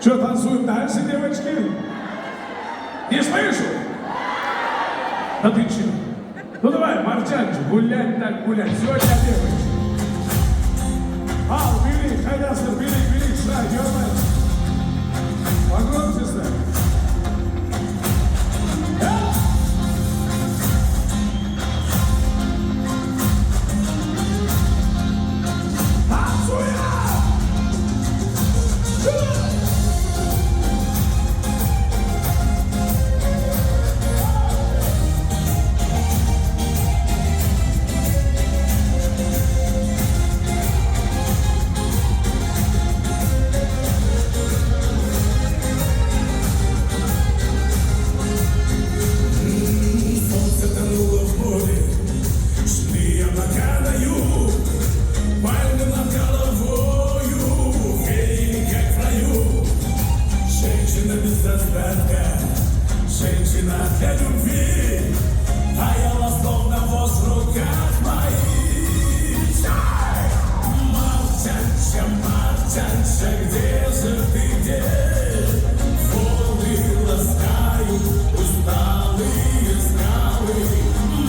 Что, танцуем дальше, девочки? Не слышу? Да ты че? Ну давай, Марчанчик, гулять так гулять. Все для девочек. Бери, Хайдасов, бери, шаг, ё-моё. Погромче ставь. Женщина для любви, таяла словно воз в руках моих. Мартянча, Мартянча, где же ты, где? Волны ласкают усталые скалы.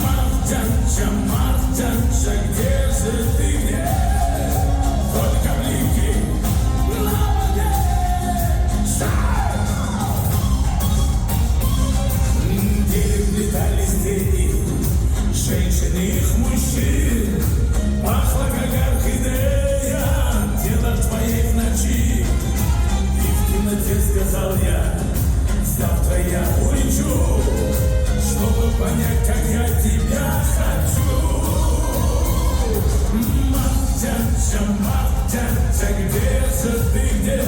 Мартянча, Мартянча, где же ты, где? Только блики на воде. Летались тени, женщин и их мужчин. Пахло, как орхидея, тело твоей в ночи. И в темноте сказал я, завтра я улечу, чтобы понять, как я тебя хочу. Мартянча, Мартянча, где же ты, где?